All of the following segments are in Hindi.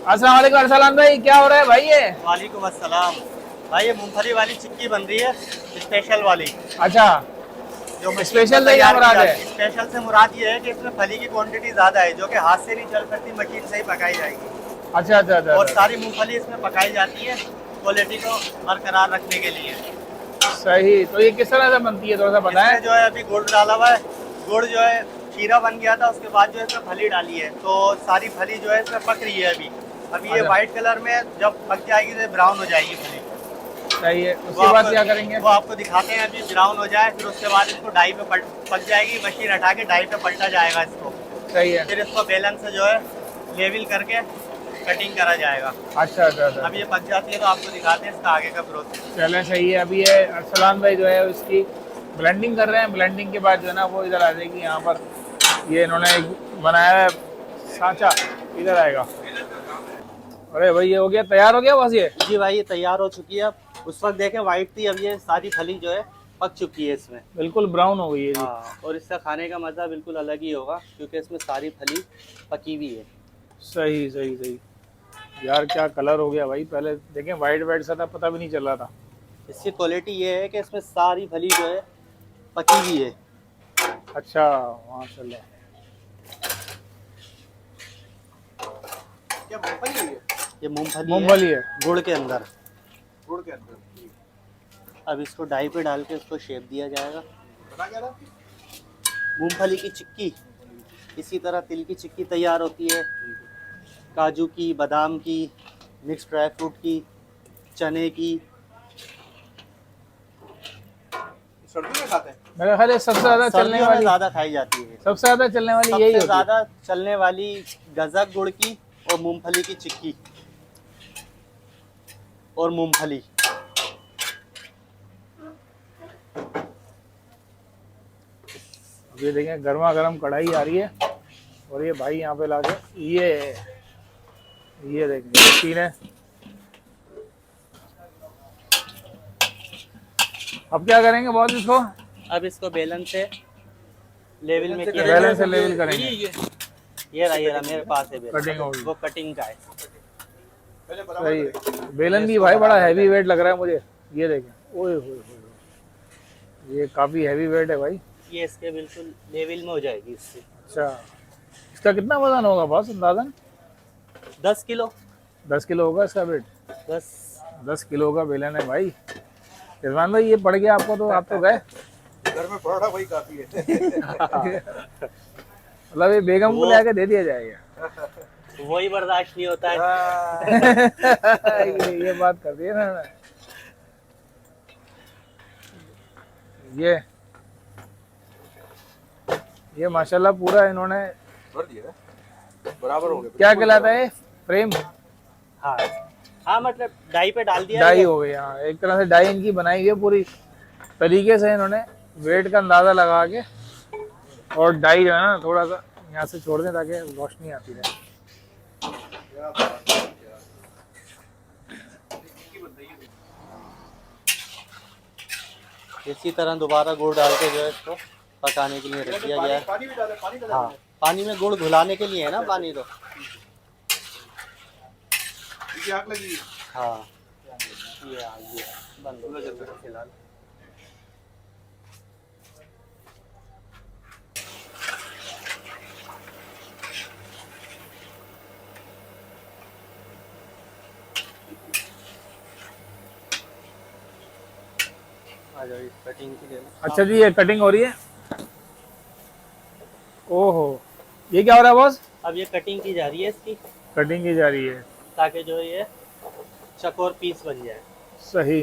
अस्सलाम वालेकुम अरसलान भाई, क्या हो रहा है भाई ये? वालेकुम अस्सलाम। भाई ये मूंगफली वाली चिक्की बन रही है, स्पेशल वाली, अच्छा, जो मशीन में स्पेशल से क्या तैयार की मुराद है? जाती है। स्पेशल से मुराद ये है कि इसमें फली की क्वांटिटी ज़्यादा है, जो कि हाथ से नहीं चल सकती, मशीन से ही पकाई जाएगी। अच्छा अच्छा अच्छा और अच्छा। सारी मूंगफली इसमें पकाई जाती है क्वालिटी को बरकरार रखने के लिए। सही, तो ये किस तरह से बनती है, थोड़ा सा बताएं। इसमें जो है अभी गुड़ डाला हुआ है। गुड़ जो है शीरा बन गया था, उसके बाद जो है इसमें फली डाली है, तो सारी फली जो है इसमें पक रही है अभी। अभी ये अच्छा, वाइट कलर में जब पक जाएगी तो ब्राउन हो जाएगी फली। सही है, वो उसके बाद क्या करेंगे? वो आपको दिखाते हैं। अभी ब्राउन हो जाए फिर उसके बाद इसको डाई पे पक जाएगी, मशीन हटा के डाई पे पलटा जाएगा इसको। सही है। फिर इसको बेलन से जो है लेवल करके कटिंग करा जाएगा। अच्छा अच्छा अच्छा। अब ये पक जाती है तो आपको दिखाते हैं इसका आगे का प्रोसेस। चलें, सही है। अभी ये अरसलान भाई जो है उसकी ब्लेंडिंग कर रहे हैं। ब्लेंडिंग के बाद जो है ना वो इधर आ जाएगी यहाँ पर। ये इन्होंने एक बनाया है सांचा, इधर आएगा। अरे भाई, ये हो गया, तैयार हो गया बस ये। जी भाई ये तैयार हो चुकी है। अब उस वक्त देखें वाइट थी, अब ये सारी फली जो है पक चुकी है इसमें। बिल्कुल ब्राउन हो गई है जी। हाँ, और इसका खाने का मज़ा बिल्कुल अलग ही होगा, क्योंकि इसमें सारी फली पकी हुई है। सही सही सही। यार क्या कलर हो गया भाई, पहले देखें वाइट वाइट सा था, पता भी नहीं चल रहा था। इसकी क्वालिटी ये है कि इसमें सारी फली जो है पकी हुई है। अच्छा, माशाल्लाह। क्या मूंगफली है? ये मूंगफली मूंगफली है है। गुड़ के अंदर। गुड़ के अंदर अब इसको डाई पे डाल के उसको शेप दिया जाएगा। बना क्या था? मूंगफली की चिक्की, इसी तरह तिल की चिक्की तैयार होती है, काजू की, बादाम की, मिक्स ड्राई फ्रूट की, चने की। सर्दियों में खाते हैं। मेरा ख्याल है सबसे ज्यादा चलने सर्दियों में वाली, ज़्यादा खाई जाती है। सबसे ज्यादा चलने वाली यही सबसे होती है। ज़्यादा चलने वाली गज़क गुड़ की और मूंगफली की चिक्की और मूंगफली। अब ये देखें, गर्मा गर्म कढ़ाई आ रही है और ये भाई यहाँ पे लाके ये देखें मशीन है। अब क्या करेंगे बॉस इसको? अब इसको बेलन से लेवल में किया बैलेंस से जाएगा। लेवल करेंगे। ये रहा मेरे पास है बेलन, कटिंग होगी। वो कटिंग का है। पहले बराबर सही करेंगे। है। बेलन भी भाई बड़ा हैवी वेट लग रहा है मुझे। ये देखें, ओए होए होए, ये काफी हैवी वेट है भाई। ये इसके बिल्कुल लेवल में हो जाएगी इससे। अच्छा, इसका कितना वजन होगा बॉस अंदाजन? 10 किलो। 10 किलो होगा इसका वेट। बस 10 किलो का बेलन है भाई। इरफान भाई, ये पड़ गया आपको तो आप तो गए। घर में परोठा वही काफी है। मतलब ये बेगम को वो- लेके दे दिया जाएगा। वही बर्दाश्त नहीं होता है। ये बात कर दी है ना। ये माशाल्लाह पूरा इन्होंने भर दिया ना? बराबर हो गया। क्या कहलाता है, फ्रेम हाँ हाँ, मतलब डाई पे डाल दिया। डाई हो गई। हाँ, एक तरह से डाई इनकी बनाई है पूरी तरीके से। इन्होंने वेट का अंदाजा लगा के, और डाई जो है ना थोड़ा सा यहाँ से छोड़ दें ताकि रोशनी आती रहे। इसी तरह दोबारा गुड़ डाल के जो है इसको पकाने के लिए रख दिया गया है। पानी भी डाले, पानी डाले। हाँ, पानी में गुड़ घुलाने के लिए है ना पानी तो। इसकी आग लगी। हाँ, ये बंद हो गया फिलहाल। आ जाओ इस कटिंग के लिए। अच्छा जी, ये कटिंग हो रही है। ओहो, ये क्या हो रहा है बॉस? अब ये कटिंग की जा रही है इसकी, कटिंग की जा रही है। ताकि जो ये चकोर पीस बन जाए। सही।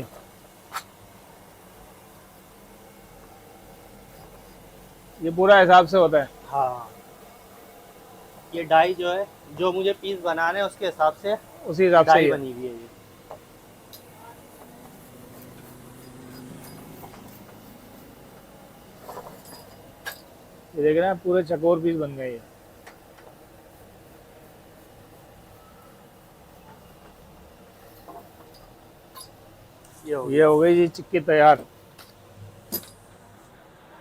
ये पूरा हिसाब से होता है। हाँ, ये डाई जो है, जो मुझे पीस बनाने हैं उसके हिसाब से उसी हिसाब से डाई ही है। बनी हुई है ये। ये देख रहे हैं, पूरे चकोर पीस बन गए ये। ये हो गई जी चिक्की तैयार।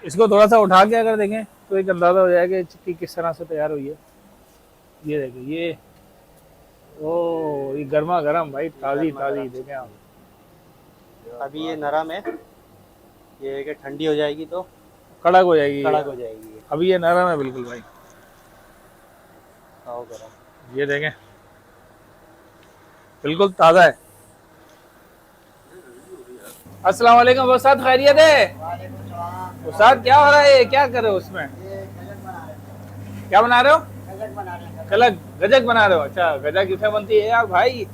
इसको थोड़ा सा उठा के अगर देखें तो एक अंदाजा हो जाएगा कि चिक्की किस तरह से तैयार हुई है। ये देखिए, ये ओ गर्मा गर्म भाई, ताज़ी ताज़ी देखें आप। अभी ये नरम है, ये है कि ठंडी हो जाएगी तो कड़क हो जाएगी। कड़क हो जाएगी ये। अभी ये नरम है बिल्कुल भाई, खाओ गरम। ये देखें बिल्कुल ताज़ा है। अस्सलाम वालेकुम उस्ताद, खैरियत है? उस्ताद क्या हो रहा है, क्या कर रहे हो उसमें? क्या बना रहे हो? कलक गजक बना रहे हो? अच्छा, गजक किससे बनती है यार भाई?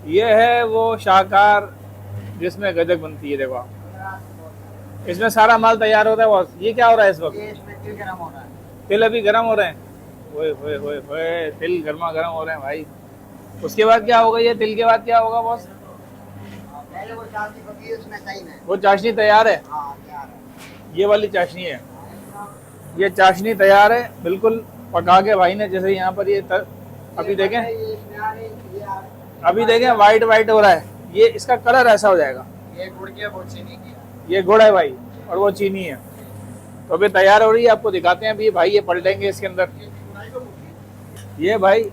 ये है वो शाहकार जिसमें गजक बनती है। देखो आप, इसमें सारा माल तैयार होता है बॉस। ये क्या हो रहा है इस वक्त? तिल अभी गर्म हो रहे हैं। ओए ओए ओए ओए, तिल गर्मा गर्म हो रहे हैं भाई। उसके बाद क्या होगा? ये तिल के बाद क्या होगा बॉस? पहले वो चाशनी पकी है, उसमें सही है। वो चाशनी तैयार है। हाँ तैयार है। ये वाली चाशनी है, ये चाशनी तैयार है बिल्कुल पका के भाई ने। जैसे यहाँ पर अभी देखें, ये इसमें आ रही, ये आ रही। अभी देखें वाइट वाइट हो रहा है। ये इसका कलर ऐसा हो जाएगा। ये गुड़ की है, वो चीनी की है। ये गुड़ है भाई और वो चीनी है। तो अभी तैयार हो रही है, आपको दिखाते हैं अभी भाई। ये पलटेंगे इसके अंदर। ये भाई,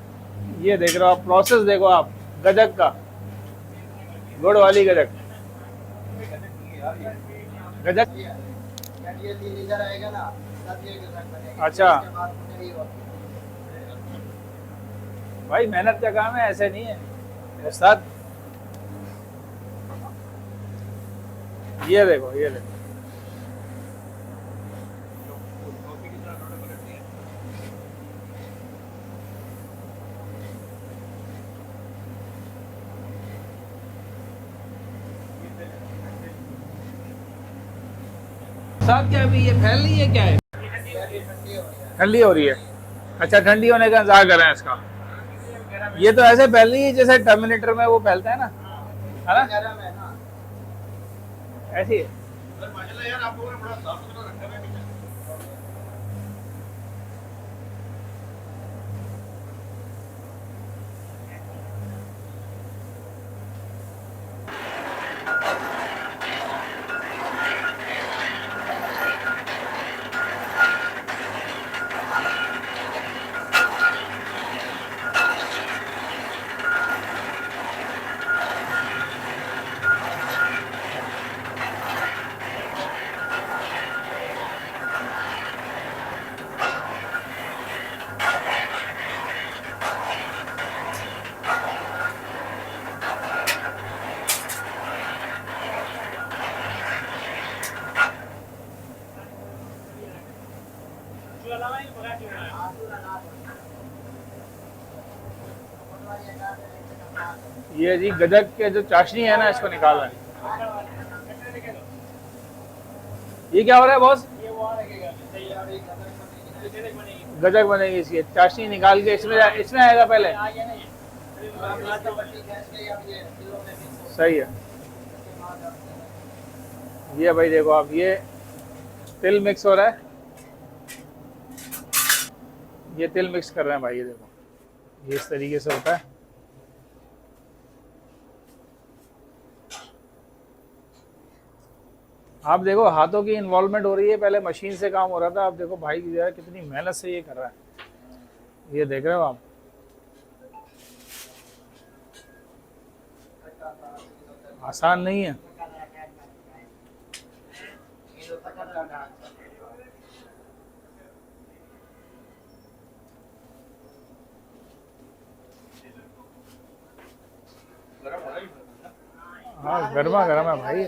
ये देख रहे हो आप, प्रोसेस देखो आप गजक का, गुड़ वाली गजक। गजक जब ये 3 लीटर आएगा ना, तब ये गजक बनेगा। अच्छा। उसके बाद कुछ नहीं होता। भाई मेहनत का काम है, ऐसे नहीं है उस्ताद। ये देखो, ये देखो, साथ क्या अभी ये फैल रही है, क्या है? ठंडी हो रही है। अच्छा, ठंडी होने का इंतजार कर रहे हैं इसका। ये तो ऐसे फैल रही है जैसे टर्मिनेटर में वो फैलता है ना, है ना? गरम है ना। ऐसी है। माशाल्लाह यार, आप लोगों ने बड़ा साफ सुथरा रखा है किचन। ये जी गजक के जो चाशनी है ना, इसको निकाल रहे हैं। ये क्या हो रहा है बॉस? गजक बनेगी इसकी। चाशनी निकाल के इसमें इसमें आएगा पहले। सही है। ये भाई देखो आप, ये तिल मिक्स हो रहा है। ये तिल मिक्स कर रहे हैं भाई, ये देखो, ये इस तरीके से होता है। आप देखो हाथों की इन्वॉल्वमेंट हो रही है, पहले मशीन से काम हो रहा था। आप देखो भाई जो है कितनी मेहनत से ये कर रहा है। ये देख रहे हो आप। आसान नहीं है। हाँ, गर्मा गर्म है भाई।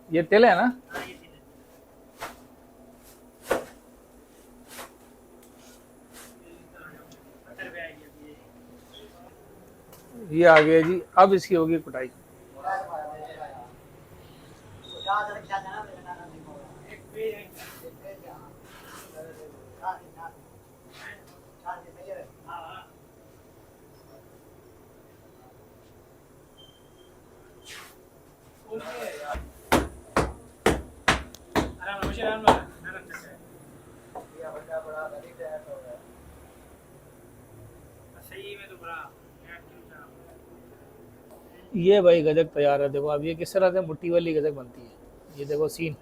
ये तिल है ना? ये आ गया जी। अब इसकी होगी कुटाई। ये भाई गजक तैयार है। देखो अब ये किस तरह से मुट्ठी वाली गजक बनती है। ये देखो सीन।